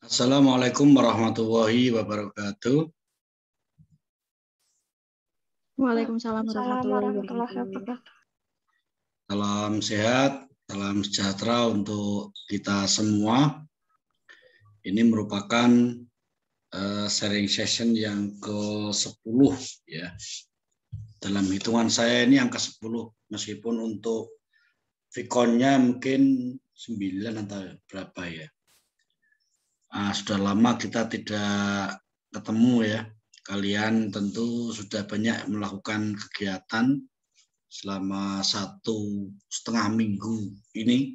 Assalamualaikum warahmatullahi wabarakatuh. Waalaikumsalam warahmatullahi warahmatullahi wabarakatuh. wabarakatuh. Salam sehat, salam sejahtera untuk kita semua. Ini merupakan sharing session yang ke-10 ya. Dalam hitungan saya ini angka 10, meskipun untuk Vkonnya mungkin 9 atau berapa ya. Sudah lama kita tidak ketemu ya. Kalian tentu sudah banyak melakukan kegiatan selama 1,5 minggu ini,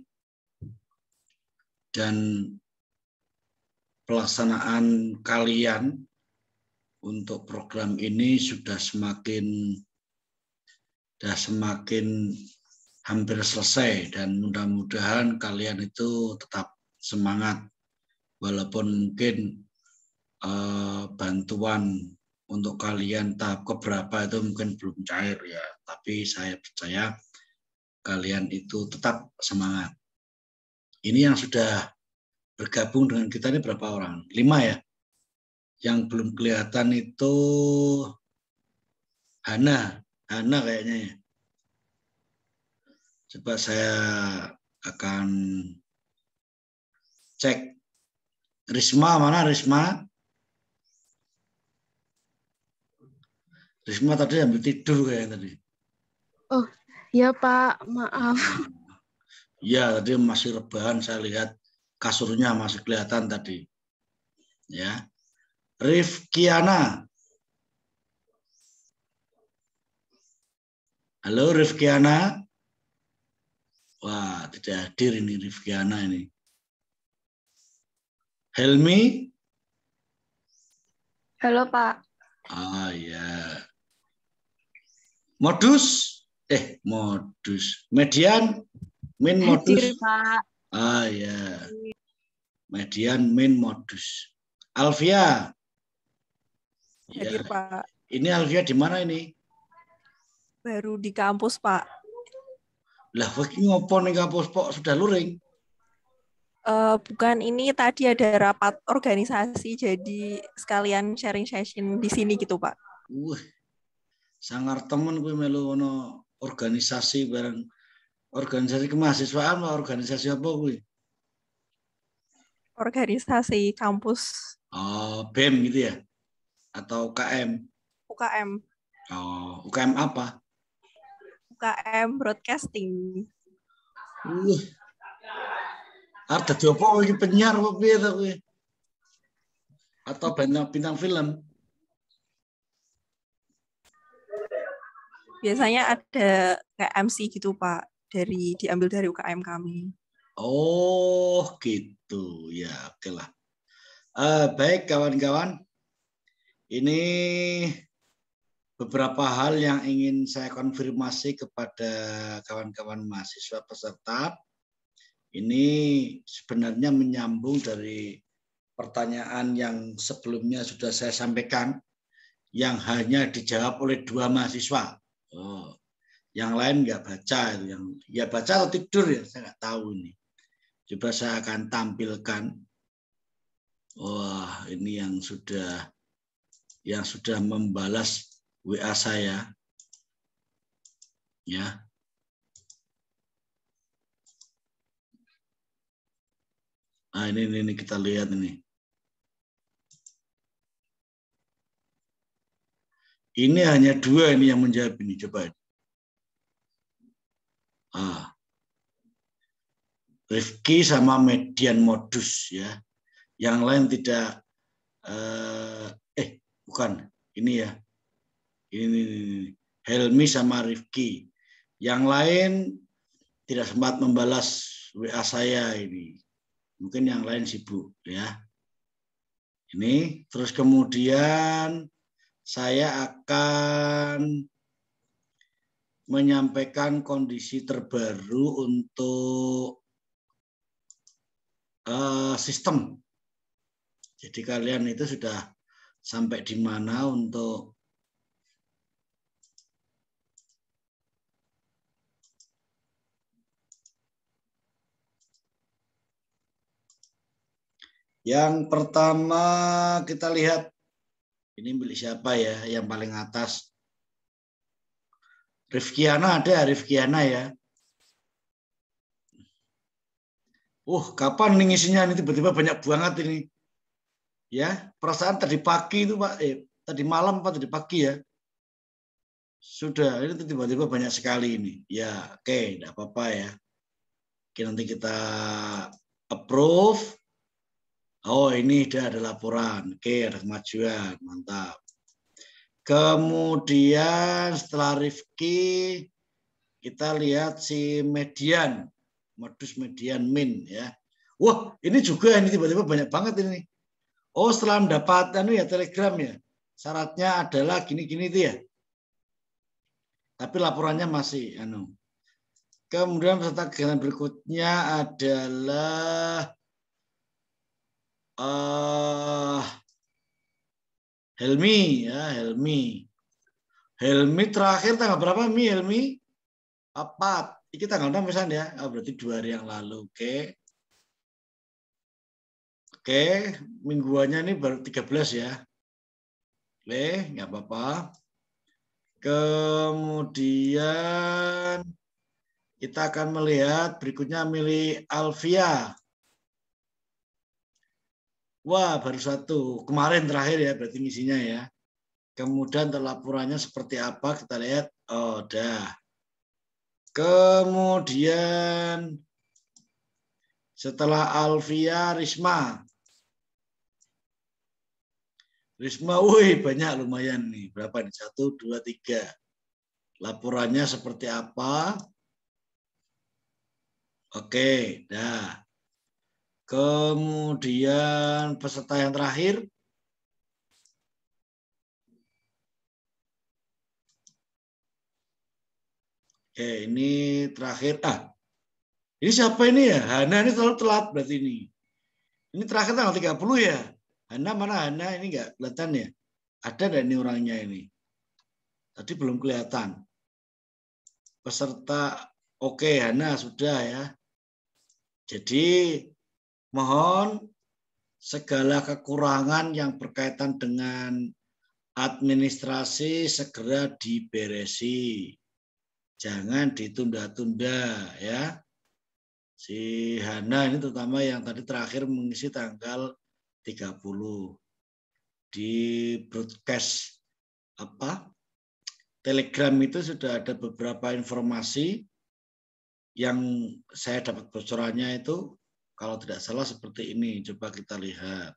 dan pelaksanaan kalian untuk program ini sudah semakin hampir selesai, dan mudah-mudahan kalian itu tetap semangat walaupun mungkin bantuan untuk kalian tahap keberapa itu mungkin belum cair ya, tapi saya percaya kalian itu tetap semangat. Ini yang sudah bergabung dengan kita ini berapa orang? 5 ya. Yang belum kelihatan itu Hana kayaknya ya. Coba saya akan cek. Risma mana Risma? Risma tadi ambil tidur kayaknya tadi. Oh, ya Pak, maaf. Ya, tadi masih rebahan, saya lihat kasurnya masih kelihatan tadi. Ya. Rifkiana. Halo Rifkiana. Wah, tidak hadir ini Rifkiana ini. Helmi. Halo Pak. Ya. Modus. Median. Min modus. Hadir, Pak. Ya. Median min modus. Alvia. Hadir, Ya. Pak. Ini Alvia di mana ini? Baru di kampus, Pak. Lah, ngopo ning kampus Pak, sudah luring? Bukan, ini tadi ada rapat organisasi, jadi sekalian sharing session di sini gitu, Pak. Sangar temen gue melu ono organisasi bareng. Organisasi kemahasiswaan apa organisasi apa gue? Organisasi kampus. BEM gitu ya? Atau UKM? UKM. UKM apa? UKM Broadcasting. Ada diopo iki penyiar apa piye to kowe? Atau bintang film? Biasanya ada kayak MC gitu, Pak. Diambil dari UKM kami. Oh, gitu. Ya, oke lah. Baik kawan-kawan. Ini beberapa hal yang ingin saya konfirmasi kepada kawan-kawan mahasiswa peserta. Ini sebenarnya menyambung dari pertanyaan yang sebelumnya sudah saya sampaikan, yang hanya dijawab oleh 2 mahasiswa. Yang lain nggak baca, yang ya baca atau tidur ya, saya nggak tahu ini. Coba saya akan tampilkan. Wah, ini yang sudah membalas WA saya, ya. Nah, ini kita lihat ini. Ini hanya 2 ini yang menjawab ini, coba. Rifki sama median modus ya. Yang lain tidak bukan ini ya. Ini Helmi sama Rifki. Yang lain tidak sempat membalas WA saya ini. Mungkin yang lain sibuk ya. Ini terus kemudian saya akan menyampaikan kondisi terbaru untuk sistem. Jadi kalian itu sudah sampai di mana untuk Yang pertama kita lihat ini milik siapa ya, yang paling atas. Rifkiana ada, Rifkiana ya. Kapan nih isinya ini tiba-tiba banyak banget ini. Ya, perasaan tadi pagi itu Pak, tadi malam Pak, tadi pagi ya. Sudah, ini tiba-tiba banyak sekali ini. Ya, oke, enggak apa-apa ya. Oke, nanti kita approve. Oh, ini sudah ada laporan. Oke, ada kemajuan. Mantap. Kemudian setelah Rifki, kita lihat si median. Modus median min ya. Wah, ini juga ini tiba-tiba banyak banget ini. Oh, setelah mendapat ya Telegram ya. Syaratnya adalah gini-gini itu ya. Tapi laporannya masih Kemudian peserta kegiatan berikutnya adalah Helmi ya, Helmi. Helmi terakhir tanggal berapa Helmi? 4. Ini tanggal 6 misalnya ya. Berarti 2 hari yang lalu. Oke, mingguannya ini baru 13 ya. Oke, nggak apa-apa. Kemudian kita akan melihat berikutnya milik Alvia. Wah, baru 1. Kemarin terakhir ya, berarti ngisinya ya. Kemudian laporannya seperti apa, kita lihat. Oh, udah. Kemudian setelah Alvia, Risma. Risma, wih banyak lumayan nih. Berapa nih? 1, 2, 3. Laporannya seperti apa? Oke, dah. Kemudian peserta yang terakhir. Oke, ini terakhir. Ini siapa ini ya? Hana ini terlalu telat berarti ini. Ini terakhir tanggal 30 ya? Hana mana Hana? Ini enggak kelihatan ya? Ada enggak ini orangnya ini? Tadi belum kelihatan. Peserta, oke Hana sudah ya. Jadi mohon segala kekurangan yang berkaitan dengan administrasi segera diberesi. Jangan ditunda-tunda ya. Si Hana ini terutama yang tadi terakhir mengisi tanggal 30 di broadcast Telegram itu sudah ada beberapa informasi yang saya dapat bocorannya itu kalau tidak salah seperti ini. Coba kita lihat.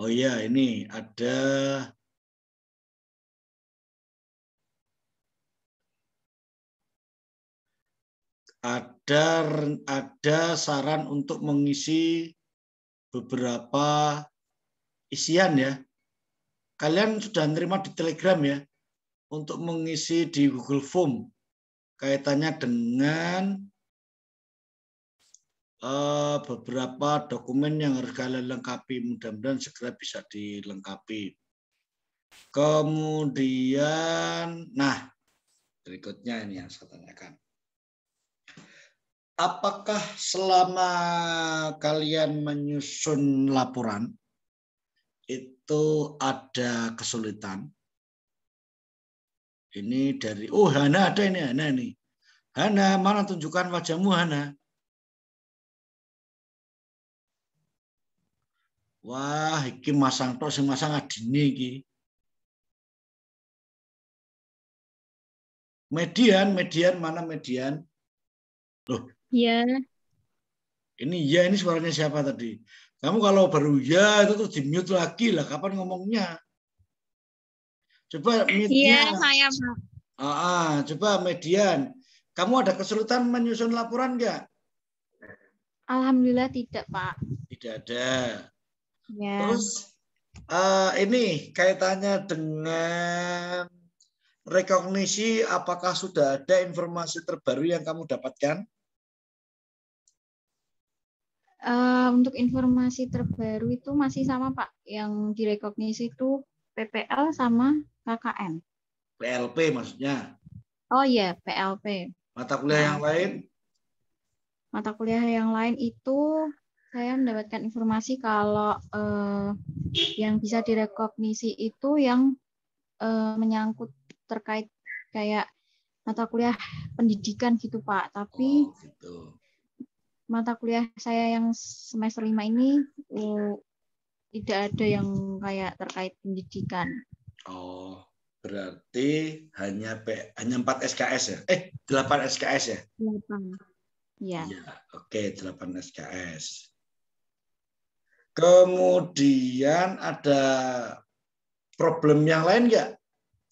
Oh iya, ini ada saran untuk mengisi beberapa isian ya. Kalian sudah menerima di Telegram ya untuk mengisi di Google Form kaitannya dengan beberapa dokumen yang harus kalian lengkapi. Mudah-mudahan segera bisa dilengkapi. Kemudian, berikutnya ini yang saya tanyakan. Apakah selama kalian menyusun laporan itu ada kesulitan? Ini dari, Hana ada ini, Hana ini. Hana, mana tunjukkan wajahmu Hana? Wah, iki masang tok sing masang adine iki. Median mana median? Loh. Iya. Ini suaranya siapa tadi? Kamu kalau baru ya itu tuh di-mute lagi lah. Kapan ngomongnya? Coba mute-nya. Iya, saya Pak. Coba median. Kamu ada kesulitan menyusun laporan nggak? Alhamdulillah tidak, Pak. Tidak ada. Ya. Terus ini kaitannya dengan rekognisi, apakah sudah ada informasi terbaru yang kamu dapatkan? Untuk informasi terbaru itu masih sama Pak, yang direkognisi itu PPL sama KKN. PLP maksudnya? Oh iya, PLP. Mata kuliah yang lain? Mata kuliah yang lain itu saya mendapatkan informasi kalau yang bisa direkognisi itu yang menyangkut terkait kayak mata kuliah pendidikan gitu Pak. Tapi Gitu. mata kuliah saya yang semester 5 ini tidak ada yang kayak terkait pendidikan. Oh, berarti hanya 4 SKS ya? 8 SKS ya? 8. Ya. Iya, oke, 8 SKS. Kemudian ada problem yang lain nggak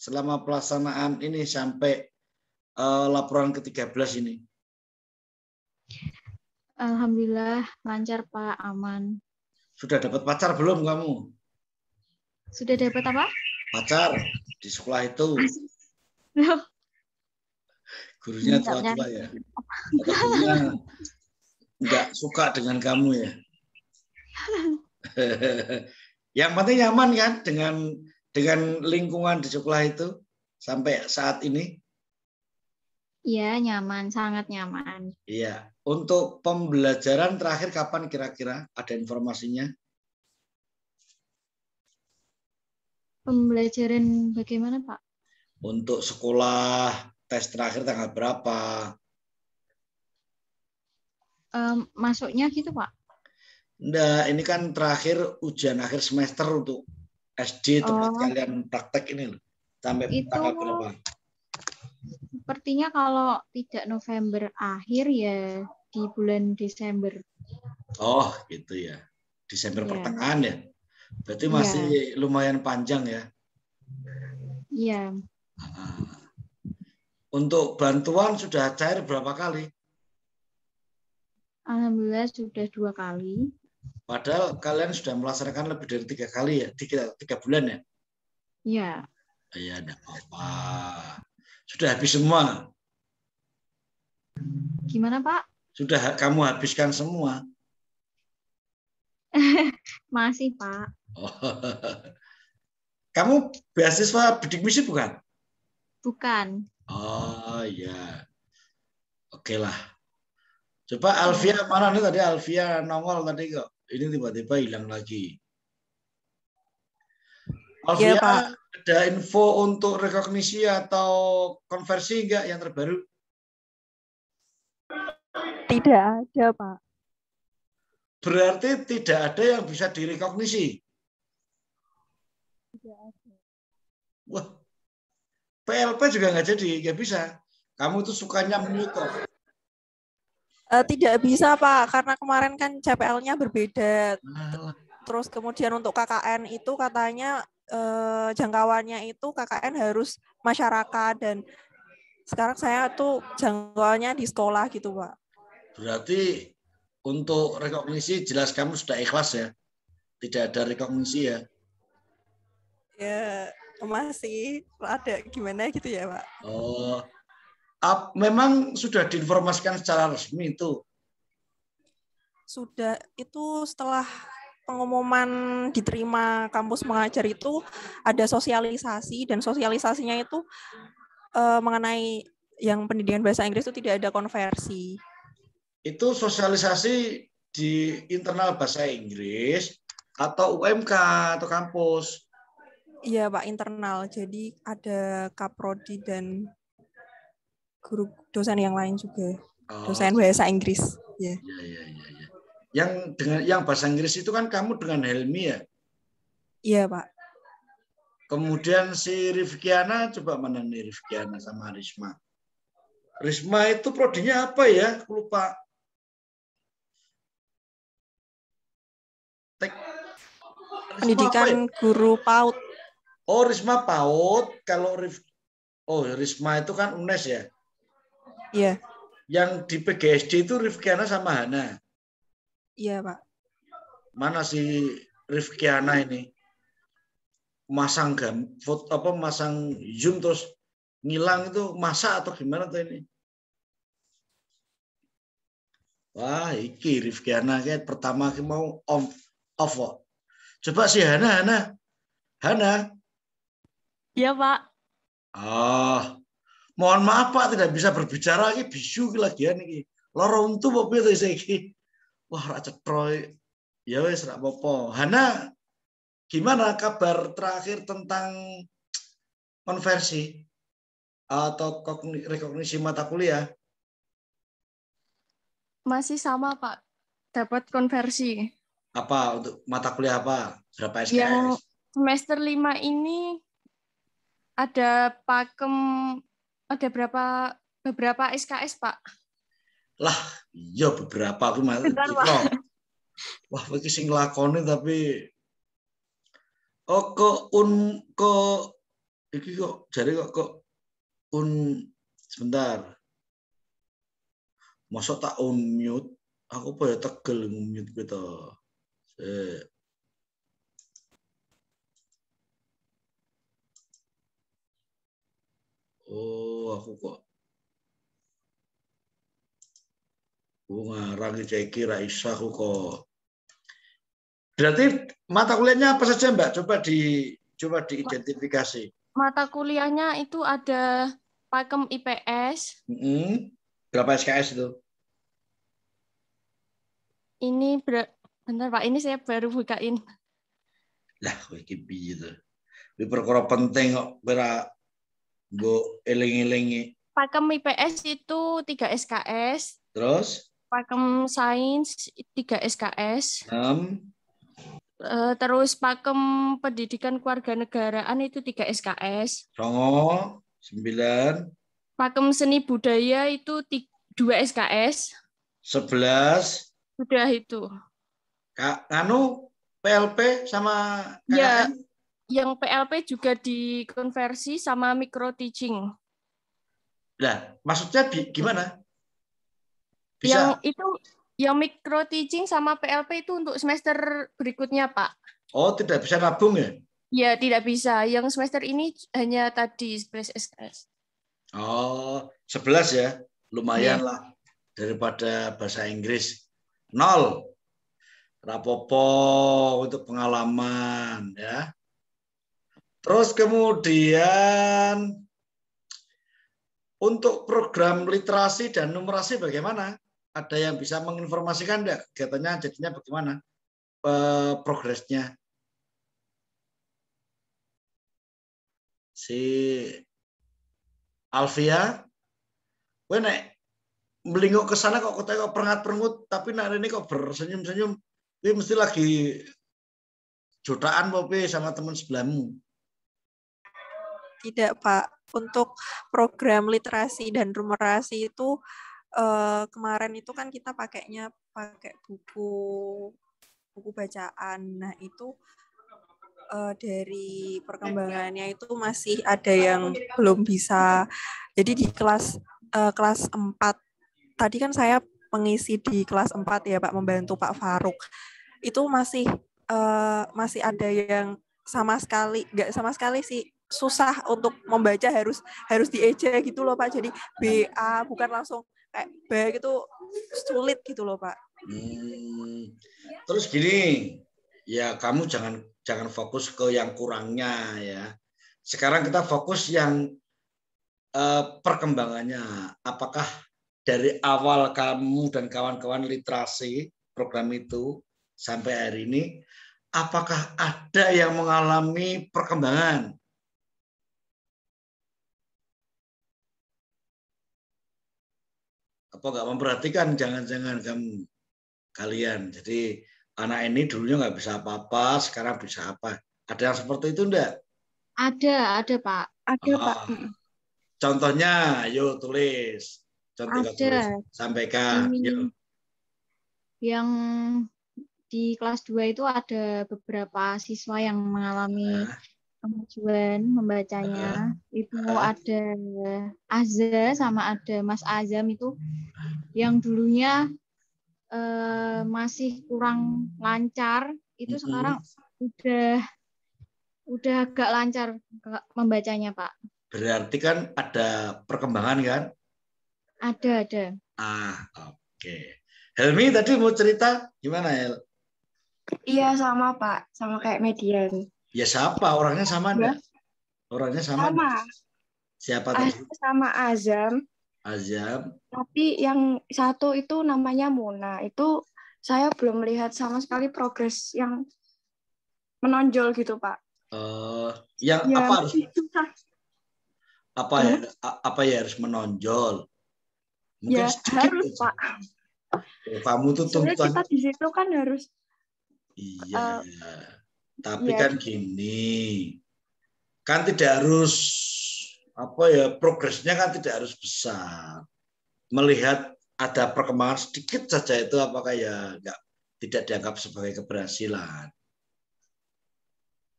selama pelaksanaan ini sampai laporan ke-13 ini? Alhamdulillah lancar Pak, aman. Sudah dapat pacar belum kamu? Sudah dapat apa? Pacar di sekolah itu. Gurunya tua-tua ya? Atau gurunya nggak suka dengan kamu ya? Yang penting nyaman kan dengan lingkungan di sekolah itu sampai saat ini? Iya, nyaman, sangat nyaman. Iya. Untuk pembelajaran terakhir kapan kira-kira? Ada informasinya? Pembelajaran bagaimana, Pak? Untuk sekolah, tes terakhir tanggal berapa? Masuknya gitu, Pak? Enggak, ini kan terakhir ujian akhir semester untuk SD tempat kalian praktek ini loh. Sampai itu tanggal berapa? Sepertinya kalau tidak November akhir ya di bulan Desember. Oh, gitu ya. Desember pertengahan ya. Berarti masih lumayan panjang ya. Iya. Untuk bantuan sudah cair berapa kali? Alhamdulillah sudah 2 kali. Padahal kalian sudah melaksanakan lebih dari 3 kali ya, 3 bulan ya? Iya. Iya, enggak apa-apa. Sudah habis semua? Gimana, Pak? Sudah kamu habiskan semua? Masih, Pak. Oh. Kamu beasiswa bidik misi bukan? Bukan. Oh iya. Oke lah. Coba Alfia mana nih tadi? Alfia nongol tadi kok. Ini tiba-tiba hilang lagi. Alfia, ya, Pak. ada info untuk rekognisi atau konversi enggak yang terbaru? Tidak ada, Pak. Berarti tidak ada yang bisa direkognisi? Tidak ada. Wah, PLP juga nggak jadi, nggak bisa. Kamu tuh sukanya mute. Tidak bisa, Pak, karena kemarin kan CPL-nya berbeda. Terus kemudian untuk KKN itu katanya jangkauannya itu KKN harus masyarakat, dan sekarang saya tuh jangkauannya di sekolah gitu, Pak. Berarti untuk rekognisi jelas kamu sudah ikhlas ya? Tidak ada rekognisi ya? Ya, masih ada gimana gitu ya, Pak. Oh, memang sudah diinformasikan secara resmi itu? Sudah, itu setelah pengumuman diterima kampus mengajar itu ada sosialisasi, dan sosialisasinya itu mengenai yang pendidikan bahasa Inggris itu tidak ada konversi. Itu sosialisasi di internal bahasa Inggris atau UMK atau kampus? Iya, Pak, internal. Jadi ada kaprodi dan guru dosen yang lain juga. Dosen bahasa Inggris. Ya. Ya. Yang bahasa Inggris itu kan kamu dengan Helmi ya? Iya, Pak. Kemudian si Rifkiana, coba mana nih Rifkiana sama Risma? Risma itu prodinya apa ya? Aku lupa. Pendidikan guru PAUD. Oh, Risma PAUD. Kalau Risma itu kan UNES ya? Iya. Yang di PGSD itu Rifkiana sama Hana? Iya, Pak. Mana si Rifkiana ini? Masang foto apa, masang zoom terus ngilang itu masa atau gimana tuh ini? Wah, iki Rifkiana kayak pertama mau off. Coba si Hana. Iya, Pak. Oh, Mohon maaf Pak, tidak bisa berbicara iki bisu lagi iki. Loro untu apa piye to iki? Wah, ra cetroy. Ya wis ra apa-apa. Hana, gimana kabar terakhir tentang konversi atau rekognisi mata kuliah? Masih sama, Pak. Dapat konversi. Apa untuk mata kuliah apa? Berapa SKS? Yang semester 5 ini ada pakem, ada beberapa SKS, Pak. Lah, iya beberapa aku Bentar, Pak. Wah, iki sing nglakoni tapi iki kok jare kok sebentar. Masa tak unmute? Aku apa ya tegel mute gitu. Oh, aku kok ngarang iki ra iso aku kok. Berarti mata kuliahnya apa saja, Mbak? Coba diidentifikasi. Mata kuliahnya itu ada pakem IPS. Berapa SKS itu? Ini bentar Pak, ini saya baru bukain. Lah, iki piye to? Iki perkara penting kok ora nggo eling-elingi. Pakem IPS itu 3 SKS. Terus? Pakem Sains 3 SKS. 6. Terus pakem Pendidikan Kewarganegaraan itu 3 SKS. 9. Pakem Seni Budaya itu 2 SKS. 11. Sudah itu. PLP sama KKN? Ya, yang PLP juga dikonversi sama micro teaching. Nah, maksudnya gimana? Bisa? Yang micro teaching sama PLP itu untuk semester berikutnya, Pak. Oh, tidak bisa nabung ya? Ya, tidak bisa. Yang semester ini hanya tadi 11 SKS. Oh, 11 ya. Lumayan lah daripada bahasa Inggris. 0. Rapopo untuk pengalaman ya. Terus kemudian untuk program literasi dan numerasi bagaimana? Ada yang bisa menginformasikan enggak kegiatannya jadinya bagaimana? Progresnya. Si Alvia, kowe nek melingkuk ke sana kok kok perengat-perengut tapi nak ini kok bersenyum-senyum. Ini mesti lagi jotaan Popi sama teman sebelahmu. Tidak, Pak. Untuk program literasi dan numerasi itu kemarin itu kan kita pakai buku bacaan. Nah, itu dari perkembangannya itu masih ada yang belum bisa. Jadi di kelas 4 tadi kan saya mengisi di kelas 4 ya Pak, membantu Pak Faruk. Itu masih ada yang sama sekali sih susah untuk membaca, harus dieja gitu loh Pak. Jadi BA bukan langsung kayak B gitu, sulit gitu loh Pak. Terus gini, ya kamu jangan fokus ke yang kurangnya ya. Sekarang kita fokus yang perkembangannya. Apakah dari awal kamu dan kawan-kawan literasi program itu sampai hari ini, apakah ada yang mengalami perkembangan? Apa nggak memperhatikan? Jangan-jangan kalian. Jadi anak ini dulunya nggak bisa apa-apa, sekarang bisa apa? Ada yang seperti itu enggak? Ada Pak. Ada Pak. Contohnya, yuk tulis. Contohnya tulis. Sampaikan. Yuk. Yang di kelas 2 itu ada beberapa siswa yang mengalami kemajuan membacanya. Itu ada Azza sama ada Mas Azam itu yang dulunya masih kurang lancar, itu sekarang udah agak lancar membacanya, Pak. Berarti kan ada perkembangan kan? Ada. Oke. Helmi tadi mau cerita gimana, Hel? Iya, sama Pak, sama kayak Median. Ya siapa? Orangnya sama enggak? Orangnya sama. Siapa tadi? sama Azam. Azam. Tapi yang satu itu namanya Muna. Itu saya belum melihat sama sekali progres yang menonjol gitu, Pak. Yang Ya, apa harus masih susah. apa ya harus menonjol? Mungkin Ya, sedikit harus, aja. Pak. Oh, kamu tuh Sebenarnya kita tuntutan. di situ kan harus Iya. Tapi ya, kan gini. Kan tidak harus progresnya kan tidak harus besar. Melihat ada perkembangan sedikit saja itu apakah ya tidak dianggap sebagai keberhasilan.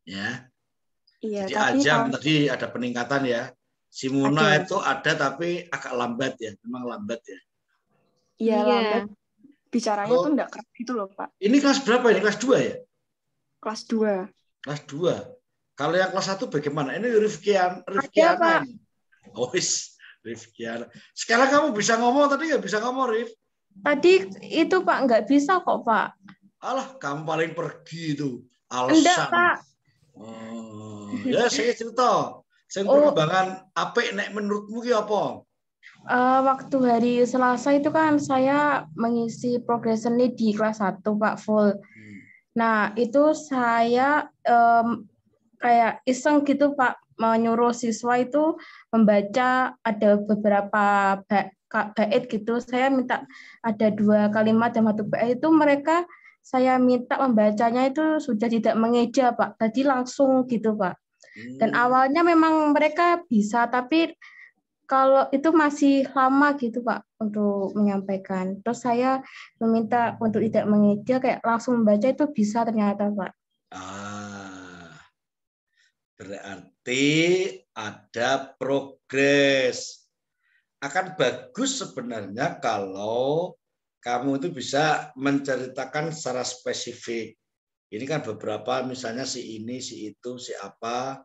Ya. iya, Jadi tapi Ajam kalau tadi ada peningkatan ya. Si Muna ada, itu ada tapi agak lambat ya, memang lambat ya. ya Iya. lambat bicaranya tuh Oh, enggak keras gitu loh, Pak. ini kelas berapa ini? Kelas 2 ya? Kelas 2. Kelas 2. Kalau yang kelas 1 bagaimana? Ini Rifkiana Pak. ini. Oh, Rifkiana. Sekarang kamu bisa ngomong, tadi nggak bisa ngomong, Rif. Tadi itu Pak nggak bisa kok, Pak. Alah, kamu paling pergi itu. Enggak, Alasan. Pak. Ya, saya cerita. Sing perkembangan apik nek menurutmu ki apa? Waktu hari Selasa itu kan saya mengisi progression lead di kelas 1, Pak, full. Nah, itu saya kayak iseng gitu, Pak, menyuruh siswa itu membaca ada beberapa bait gitu. Saya minta ada 2 kalimat dan 1 bait itu mereka saya minta membacanya itu sudah tidak mengeja, Pak. Tadi langsung gitu, Pak. Dan awalnya memang mereka bisa, tapi kalau itu masih lama gitu, Pak, untuk menyampaikan. Terus saya meminta untuk tidak mengeja, kayak langsung membaca itu bisa ternyata, Pak. Berarti ada progres. Akan bagus sebenarnya kalau kamu itu bisa menceritakan secara spesifik. Ini kan beberapa, misalnya si ini, si itu, si apa.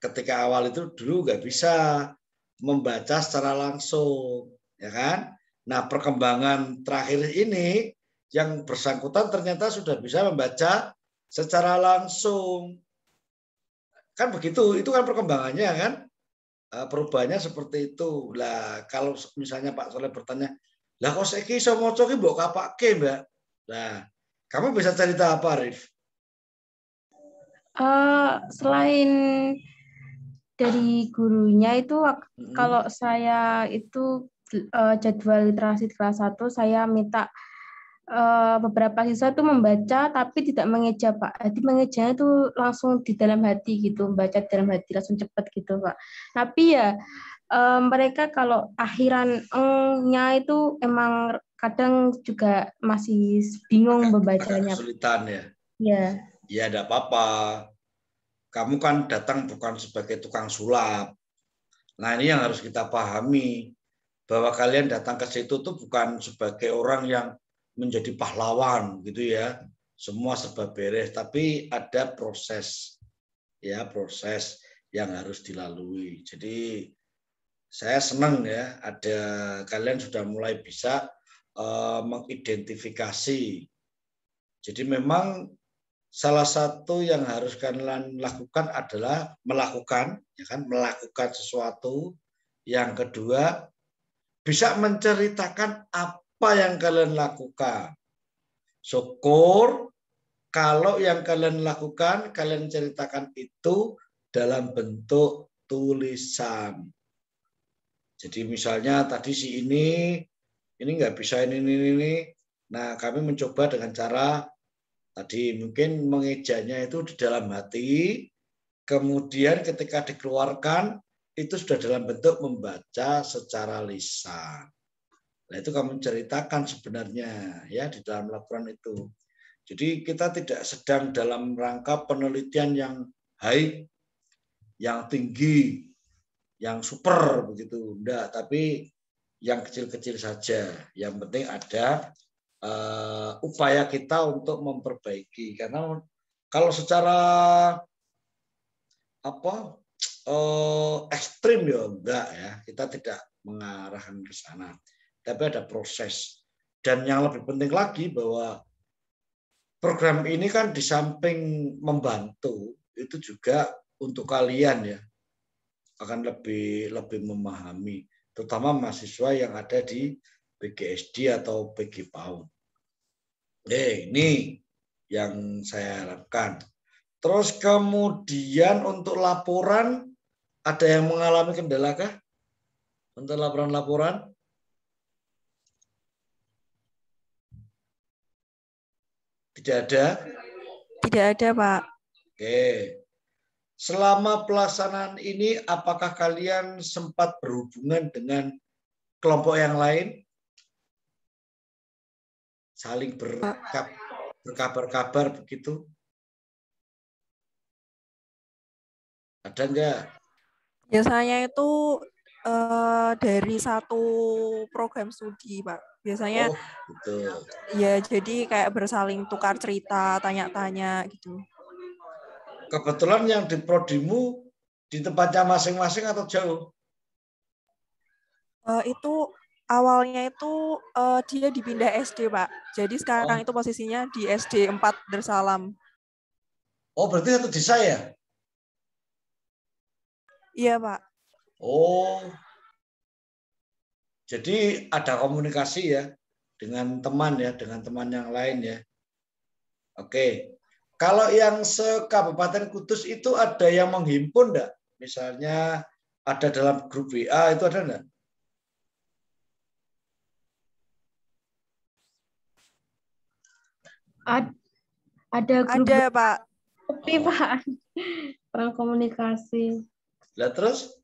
Ketika awal itu dulu nggak bisa membaca secara langsung, ya kan? Nah, perkembangan terakhir ini yang bersangkutan ternyata sudah bisa membaca secara langsung. Kan begitu, itu kan perkembangannya kan? Perubahannya seperti itu. Lah kalau misalnya Pak Soleh bertanya, lah kok saiki iso maca ki mbok kapake, Mbak? Nah, kamu bisa cerita apa, Rif? Selain dari gurunya itu kalau saya itu jadwal literasi di kelas 1 saya minta beberapa siswa itu membaca tapi tidak mengeja, Pak. Jadi mengejanya itu langsung di dalam hati gitu, membaca di dalam hati langsung cepat gitu, Pak. Tapi ya mereka kalau akhiran nya itu emang kadang juga masih bingung membacanya. Agak kesulitan ya. Ya. Ya, tidak apa-apa. Kamu kan datang bukan sebagai tukang sulap. Nah, ini yang harus kita pahami. Bahwa kalian datang ke situ tuh bukan sebagai orang yang menjadi pahlawan gitu ya. Semua serba beres, tapi ada proses. Ya, proses yang harus dilalui. Jadi saya senang ya ada kalian sudah mulai bisa mengidentifikasi. Jadi memang salah satu yang harus kalian lakukan adalah melakukan sesuatu. Yang kedua, bisa menceritakan apa yang kalian lakukan. Syukur kalau yang kalian lakukan, kalian ceritakan itu dalam bentuk tulisan. Jadi misalnya tadi si ini nggak bisa ini. Nah, kami mencoba dengan cara tadi mungkin mengejanya itu di dalam hati, kemudian ketika dikeluarkan itu sudah dalam bentuk membaca secara lisan. Nah, itu kamu ceritakan sebenarnya ya di dalam laporan itu. Jadi kita tidak sedang dalam rangka penelitian yang high, yang tinggi, yang super begitu, enggak, tapi yang kecil-kecil saja. Yang penting ada upaya kita untuk memperbaiki. Karena kalau secara ekstrim ya enggak ya, kita tidak mengarahkan ke sana. Tapi ada proses. Dan yang lebih penting lagi bahwa program ini kan di samping membantu, itu juga untuk kalian ya. akan lebih memahami, terutama mahasiswa yang ada di PGSD atau PG PAUD. Ini yang saya harapkan. Terus kemudian untuk laporan, ada yang mengalami kendala kah? Untuk laporan-laporan? Tidak ada? Tidak ada, Pak. Oke. Selama pelaksanaan ini, apakah kalian sempat berhubungan dengan kelompok yang lain? Saling berkabar-kabar begitu? Ada enggak? Biasanya itu dari satu program studi, Pak. Biasanya betul. Ya, jadi kayak bersaling tukar cerita, tanya-tanya gitu. Kebetulan yang di prodimu di tempatnya masing-masing atau jauh? Itu awalnya itu dia dipindah SD, Pak. Jadi sekarang itu posisinya di SD 4 Darussalam. Oh, berarti satu desa ya? Iya, Pak. Oh, jadi ada komunikasi ya dengan teman yang lain ya. Oke. Kalau yang se-Kabupaten Kudus itu ada yang menghimpun enggak? Misalnya ada dalam grup WA itu ada enggak? Ada grup. Ada, Pak. Tapi Pak, kurang komunikasi. Lah terus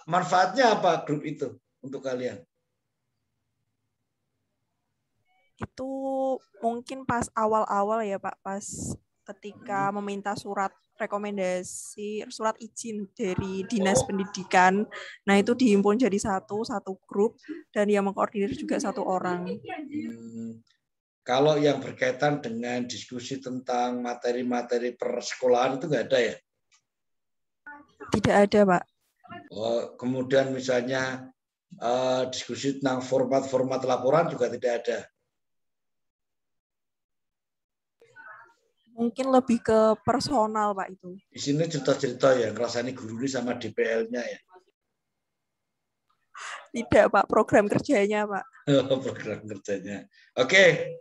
manfaatnya apa grup itu untuk kalian? Itu mungkin pas awal-awal ya, Pak, pas ketika meminta surat rekomendasi, surat izin dari Dinas Pendidikan. Nah, itu dihimpun jadi satu grup, dan yang mengkoordinir juga satu orang. Kalau yang berkaitan dengan diskusi tentang materi-materi persekolahan itu nggak ada ya? Tidak ada, Pak. Oh, kemudian misalnya diskusi tentang format-format laporan juga tidak ada? Mungkin lebih ke personal, Pak, itu. Di sini cerita-cerita ya, ngerasani guru ini sama DPL-nya ya? Tidak, Pak. Program kerjanya, Pak. Program kerjanya. Oke.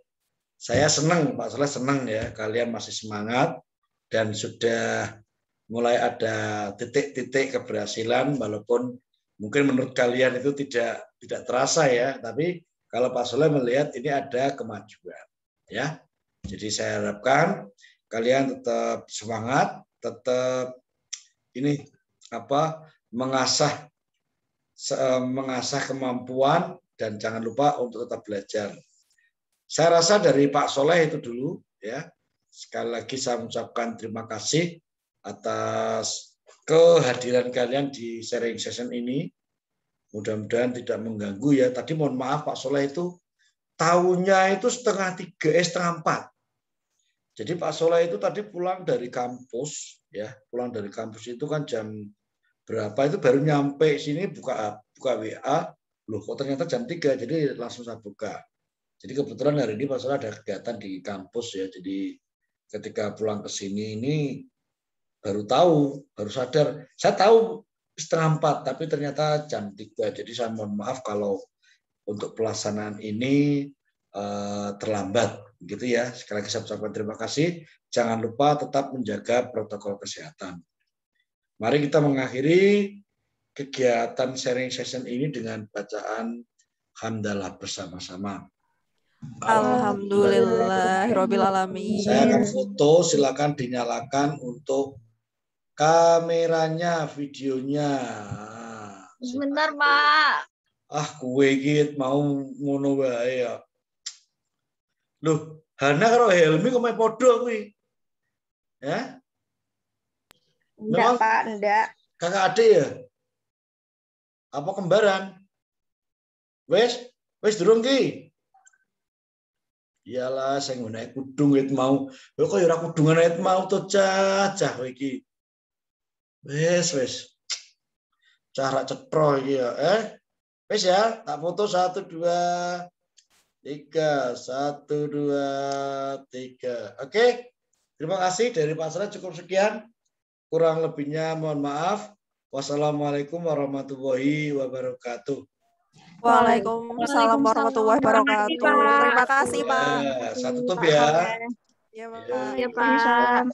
Saya senang, Pak Soleh senang ya, kalian masih semangat dan sudah mulai ada titik-titik keberhasilan, walaupun mungkin menurut kalian itu tidak terasa ya, tapi kalau Pak Soleh melihat ini ada kemajuan ya. Jadi saya harapkan kalian tetap semangat, tetap ini mengasah kemampuan dan jangan lupa untuk tetap belajar. Saya rasa dari Pak Soleh itu dulu ya. Sekali lagi saya mengucapkan terima kasih atas kehadiran kalian di sharing session ini. Mudah-mudahan tidak mengganggu ya. Tadi mohon maaf Pak Soleh itu tahunnya itu 2:30, 3:30. Jadi Pak Soleh itu tadi pulang dari kampus ya. Pulang dari kampus itu kan jam berapa itu baru nyampe sini buka WA. Loh kok ternyata jam 3, jadi langsung saya buka. Jadi kebetulan hari ini Pak Soleh ada kegiatan di kampus ya. Jadi ketika pulang ke sini ini baru sadar. Saya tahu 3:30, tapi ternyata jam 3. Jadi saya mohon maaf kalau untuk pelaksanaan ini terlambat. Gitu ya. Sekali lagi saya ucapkan terima kasih. Jangan lupa tetap menjaga protokol kesehatan. Mari kita mengakhiri kegiatan sharing session ini dengan bacaan hamdalah bersama-sama. Alhamdulillahirabbil alamin. Saya akan foto, silakan dinyalakan untuk kameranya, videonya. Sebentar, Pak. Kue iki mau ngono wae ya. Loh, Hana karo Helmi kok padha kuwi? Ya? Enggak, Pak, enggak. Kakak adik ya? Apa kembaran? Wes durung ki? Iyalah, saya nggunakan kudung itu mau. Kok ya ora kudungan itu mau to cah iki. Wes. Cara cetro iki ya. Wes ya, tak foto 1 2 3. 1 2 3. Oke. Terima kasih dari Pak Soleh, cukup sekian. Kurang lebihnya mohon maaf. Wassalamualaikum warahmatullahi wabarakatuh. Waalaikumsalam warahmatullahi wabarakatuh. Terima kasih, Pak. Ya, saya tutup ya. Ya, Pak. Ya, Pak.